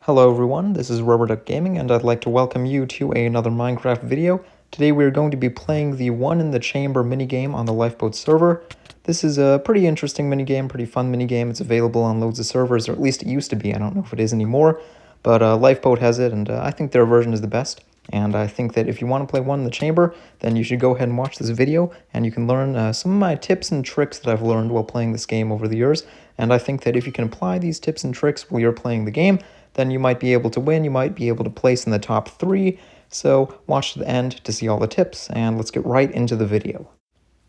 Hello everyone, this is Bedrock Gaming and I'd like to welcome you to another Minecraft video. Today we are going to be playing the One in the Chamber minigame on the Lifeboat server. This is a pretty interesting minigame, pretty fun minigame. It's available on loads of servers, or at least it used to be. I don't know if it is anymore, but Lifeboat has it and I think their version is the best. And I think that if you want to play One in the Chamber, then you should go ahead and watch this video and you can learn some of my tips and tricks that I've learned while playing this game over the years. And I think that if you can apply these tips and tricks while you're playing the game, then you might be able to win, you might be able to place in the top 3, so watch to the end to see all the tips, and let's get right into the video.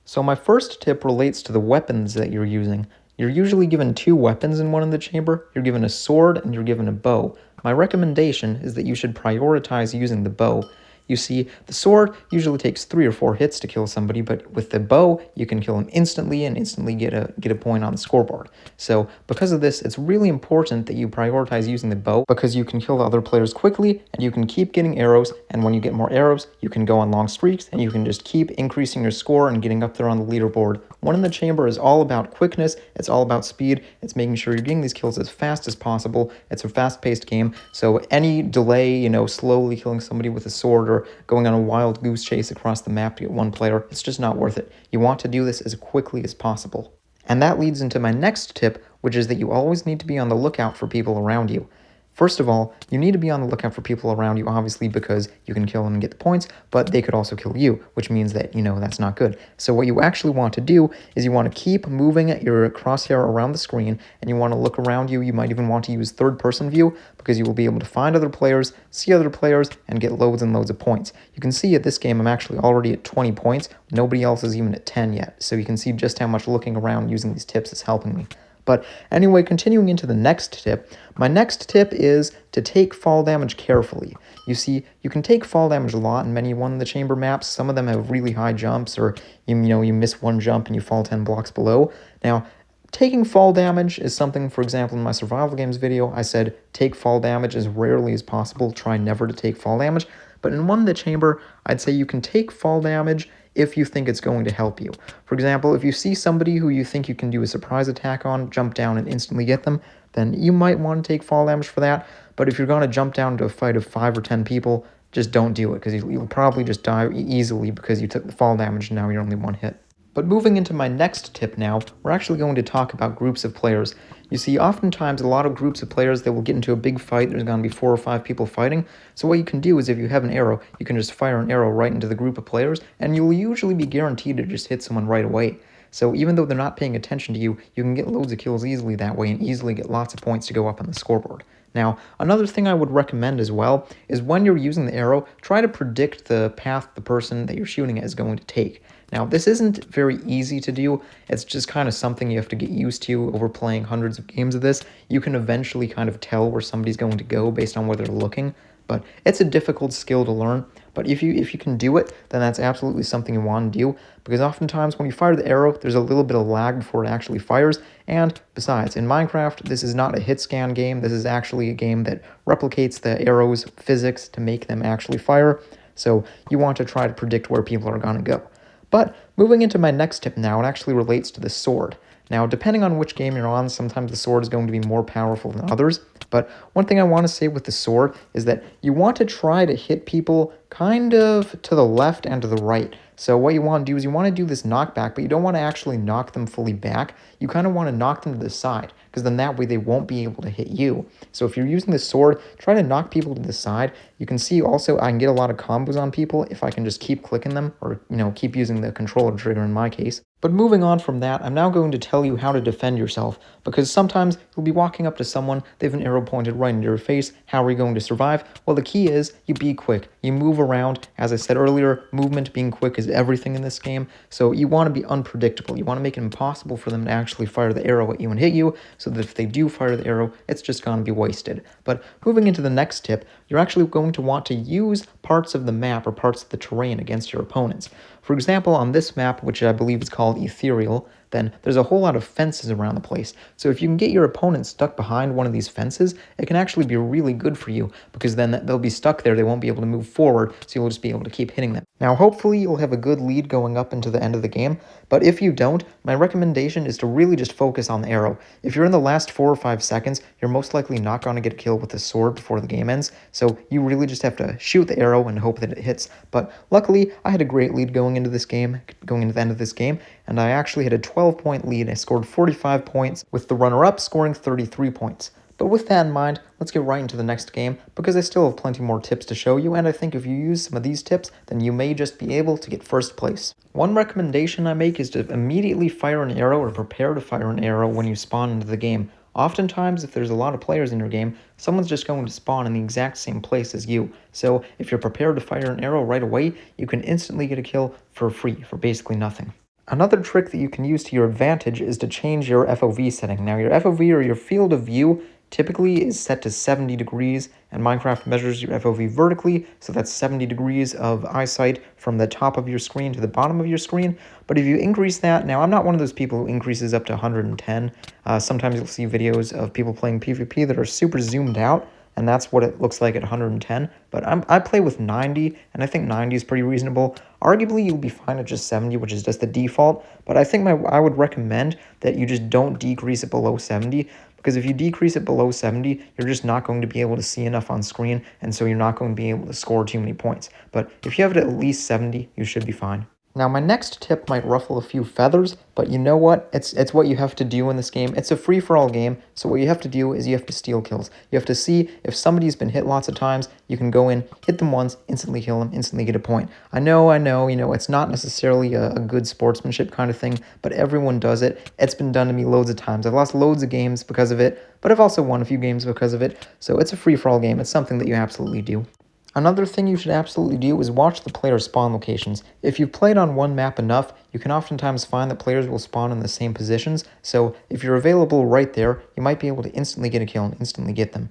So my first tip relates to the weapons that you're using. You're usually given 2 weapons in One in the Chamber. You're given a sword and you're given a bow. My recommendation is that you should prioritize using the bow. You see, the sword usually takes 3 or 4 hits to kill somebody, but with the bow, you can kill him instantly and instantly get a point on the scoreboard. So because of this, it's really important that you prioritize using the bow because you can kill the other players quickly and you can keep getting arrows, and when you get more arrows, you can go on long streaks and you can just keep increasing your score and getting up there on the leaderboard. One in the Chamber is all about quickness, it's all about speed, it's making sure you're getting these kills as fast as possible. It's a fast-paced game, so any delay, slowly killing somebody with a sword or going on a wild goose chase across the map to get one player, it's just not worth it. You want to do this as quickly as possible. And that leads into my next tip, which is that you always need to be on the lookout for people around you. First of all, you need to be on the lookout for people around you, obviously, because you can kill them and get the points, but they could also kill you, which means that, that's not good. So what you actually want to do is you want to keep moving your crosshair around the screen, and you want to look around you. You might even want to use third-person view, because you will be able to find other players, see other players, and get loads and loads of points. You can see at this game I'm actually already at 20 points. Nobody else is even at 10 yet, so you can see just how much looking around using these tips is helping me. But anyway, continuing into the next tip, my next tip is to take fall damage carefully. You see, you can take fall damage a lot in many One in the Chamber maps. Some of them have really high jumps, or you miss one jump and you fall 10 blocks below. Now, taking fall damage is something, for example, in my survival games video, I said take fall damage as rarely as possible, try never to take fall damage. But in One in the Chamber, I'd say you can take fall damage if you think it's going to help you. For example, if you see somebody who you think you can do a surprise attack on, jump down and instantly get them, then you might want to take fall damage for that. But if you're going to jump down into a fight of 5 or 10 people, just don't do it, because you'll probably just die easily because you took the fall damage and now you're only 1 hit. But moving into my next tip now, we're actually going to talk about groups of players. You see, oftentimes a lot of groups of players, they will get into a big fight, there's going to be 4 or 5 people fighting, so what you can do is if you have an arrow, you can just fire an arrow right into the group of players, and you'll usually be guaranteed to just hit someone right away. So even though they're not paying attention to you, you can get loads of kills easily that way and easily get lots of points to go up on the scoreboard. Now, another thing I would recommend as well is when you're using the arrow, try to predict the path the person that you're shooting at is going to take. Now, this isn't very easy to do. It's just kind of something you have to get used to over playing hundreds of games of this. You can eventually kind of tell where somebody's going to go based on where they're looking, but it's a difficult skill to learn. But if you can do it, then that's absolutely something you want to do, because oftentimes when you fire the arrow, there's a little bit of lag before it actually fires, and besides, in Minecraft, this is not a hit scan game. This is actually a game that replicates the arrow's physics to make them actually fire, so you want to try to predict where people are going to go. But moving into my next tip now, it actually relates to the sword. Now, depending on which game you're on, sometimes the sword is going to be more powerful than others, but one thing I want to say with the sword is that you want to try to hit people kind of to the left and to the right. So what you want to do is you want to do this knockback, but you don't want to actually knock them fully back. You kind of want to knock them to the side, because then that way they won't be able to hit you. So if you're using the sword, try to knock people to the side. You can see also I can get a lot of combos on people if I can just keep clicking them, or keep using the controller trigger in my case. But moving on from that, I'm now going to tell you how to defend yourself, because sometimes you'll be walking up to someone, they have an arrow pointed right into your face. How are you going to survive? Well, the key is you be quick. You move around. As I said earlier, movement, being quick is everything in this game, so you want to be unpredictable. You want to make it impossible for them to actually fire the arrow at you and hit you, so that if they do fire the arrow, it's just going to be wasted. But moving into the next tip, you're actually going to want to use parts of the map or parts of the terrain against your opponents. For example, on this map, which I believe is called Ethereal, then there's a whole lot of fences around the place. So if you can get your opponent stuck behind one of these fences, it can actually be really good for you, because then they'll be stuck there, they won't be able to move forward, so you'll just be able to keep hitting them. Now hopefully you'll have a good lead going up into the end of the game, but if you don't, my recommendation is to really just focus on the arrow. If you're in the last 4 or 5 seconds, you're most likely not going to get a kill with the sword before the game ends, so you really just have to shoot the arrow and hope that it hits. But luckily, I had a great lead going into the end of this game, and I actually had a 12-point lead. I scored 45 points, with the runner-up scoring 33 points. But with that in mind, let's get right into the next game, because I still have plenty more tips to show you, and I think if you use some of these tips, then you may just be able to get first place. One recommendation I make is to immediately fire an arrow or prepare to fire an arrow when you spawn into the game. Oftentimes, if there's a lot of players in your game, someone's just going to spawn in the exact same place as you. So if you're prepared to fire an arrow right away, you can instantly get a kill for free, for basically nothing. Another trick that you can use to your advantage is to change your FOV setting. Now, your FOV, or your field of view, typically is set to 70 degrees, and Minecraft measures your FOV vertically, so that's 70 degrees of eyesight from the top of your screen to the bottom of your screen. But if you increase that, now I'm not one of those people who increases up to 110. Sometimes you'll see videos of people playing PvP that are super zoomed out, and that's what it looks like at 110. But I play with 90, and I think 90 is pretty reasonable. Arguably, you'll be fine at just 70, which is just the default, but I think I would recommend that you just don't decrease it below 70, because if you decrease it below 70, you're just not going to be able to see enough on screen, and so you're not going to be able to score too many points. But if you have it at least 70, you should be fine. Now, my next tip might ruffle a few feathers, but you know what? It's what you have to do in this game. It's a free-for-all game, so what you have to do is you have to steal kills. You have to see if somebody's been hit lots of times, you can go in, hit them once, instantly kill them, instantly get a point. I know, it's not necessarily a good sportsmanship kind of thing, but everyone does it. It's been done to me loads of times. I've lost loads of games because of it, but I've also won a few games because of it, so it's a free-for-all game. It's something that you absolutely do. Another thing you should absolutely do is watch the player spawn locations. If you've played on one map enough, you can oftentimes find that players will spawn in the same positions, so if you're available right there, you might be able to instantly get a kill and instantly get them.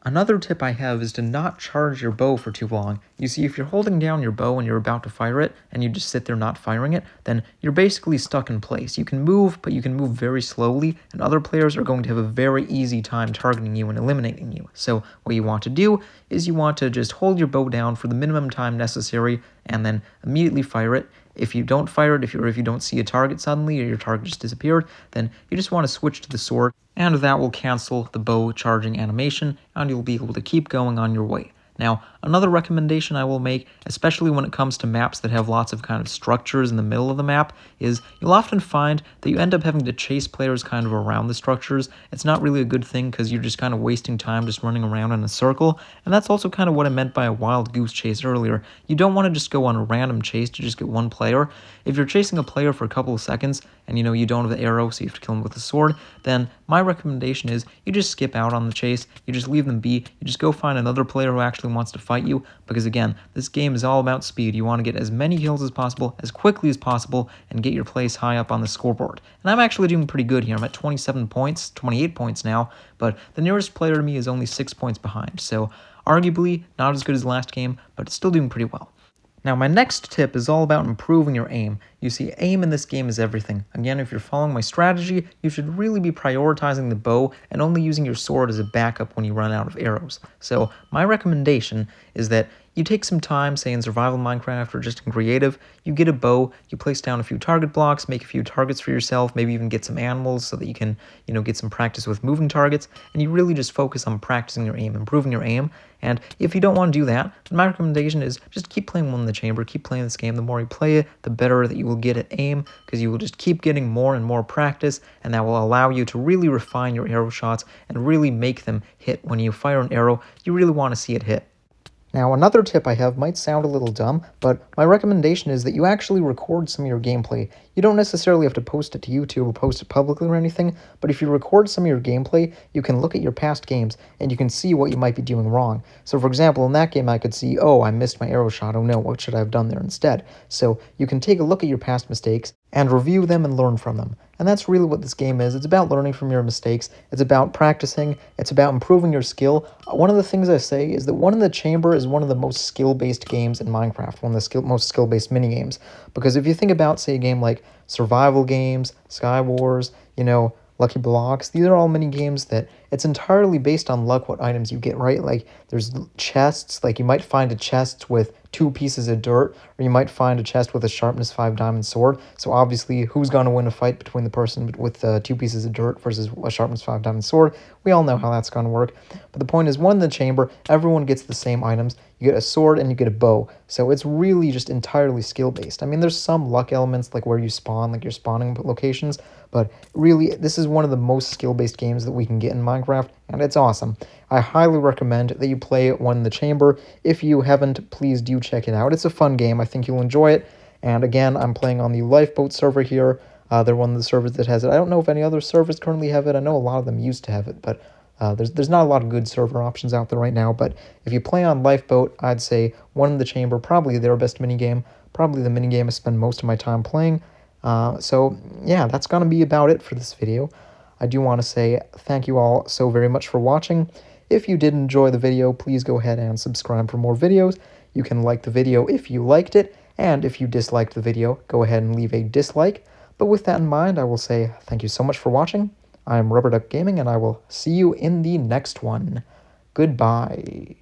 Another tip I have is to not charge your bow for too long. You see, if you're holding down your bow and you're about to fire it, and you just sit there not firing it, then you're basically stuck in place. You can move, but you can move very slowly, and other players are going to have a very easy time targeting you and eliminating you. So what you want to do is you want to just hold your bow down for the minimum time necessary, and then immediately fire it. If you don't fire it, if you don't see a target suddenly, or your target just disappeared, then you just want to switch to the sword, and that will cancel the bow charging animation, and you'll be able to keep going on your way. Now, another recommendation I will make, especially when it comes to maps that have lots of kind of structures in the middle of the map, is you'll often find that you end up having to chase players kind of around the structures. It's not really a good thing, because you're just kind of wasting time just running around in a circle, and that's also kind of what I meant by a wild goose chase earlier. You don't want to just go on a random chase to just get one player. If you're chasing a player for a couple of seconds, and you don't have the arrow, so you have to kill him with a sword, then my recommendation is you just skip out on the chase, you just leave them be, you just go find another player who actually wants to fight you, because again, this game is all about speed. You want to get as many kills as possible, as quickly as possible, and get your place high up on the scoreboard. And I'm actually doing pretty good here. I'm at 27 points, 28 points now, but the nearest player to me is only 6 points behind, so arguably not as good as last game, but it's still doing pretty well. Now, my next tip is all about improving your aim. You see, aim in this game is everything. Again, if you're following my strategy, you should really be prioritizing the bow and only using your sword as a backup when you run out of arrows. So, my recommendation is that you take some time, say in survival Minecraft or just in creative, you get a bow, you place down a few target blocks, make a few targets for yourself, maybe even get some animals so that you can, get some practice with moving targets, and you really just focus on practicing your aim, improving your aim. And if you don't want to do that, then my recommendation is just keep playing One in the Chamber, keep playing this game. The more you play it, the better that you will get at aim, because you will just keep getting more and more practice, and that will allow you to really refine your arrow shots and really make them hit. When you fire an arrow, you really want to see it hit. Now, another tip I have might sound a little dumb, but my recommendation is that you actually record some of your gameplay. You don't necessarily have to post it to YouTube or post it publicly or anything, but if you record some of your gameplay, you can look at your past games, and you can see what you might be doing wrong. So, for example, in that game, I could see, oh, I missed my arrow shot, oh no, what should I have done there instead? So, you can take a look at your past mistakes and review them and learn from them. And that's really what this game is. It's about learning from your mistakes. It's about practicing. It's about improving your skill. One of the things I say is that One in the Chamber is one of the most skill-based games in Minecraft, one of the most skill-based mini-games. Because if you think about, say, a game like survival games, Sky Wars, Lucky Blocks, these are all mini games that it's entirely based on luck what items you get, right? Like there's chests, like you might find a chest with 2 pieces of dirt, or you might find a chest with a sharpness 5 diamond sword. So obviously, who's going to win a fight between the person with 2 pieces of dirt versus a sharpness 5 diamond sword? We all know how that's going to work. But the point is, One in the Chamber, everyone gets the same items. You get a sword and you get a bow. So it's really just entirely skill-based. I mean, there's some luck elements like where you spawn, like your spawning locations, but really, this is one of the most skill-based games that we can get in Minecraft, and it's awesome. I highly recommend that you play One in the Chamber. If you haven't, please do check it out. It's a fun game. I think you'll enjoy it. And again, I'm playing on the Lifeboat server here. They're one of the servers that has it. I don't know if any other servers currently have it. I know a lot of them used to have it, but there's not a lot of good server options out there right now. But if you play on Lifeboat, I'd say One in the Chamber, probably their best minigame. Probably the minigame I spend most of my time playing. So yeah, that's going to be about it for this video. I do want to say thank you all so very much for watching. If you did enjoy the video, please go ahead and subscribe for more videos. You can like the video if you liked it, and if you disliked the video, go ahead and leave a dislike. But with that in mind, I will say thank you so much for watching. I'm Rubber Duck Gaming, and I will see you in the next one. Goodbye.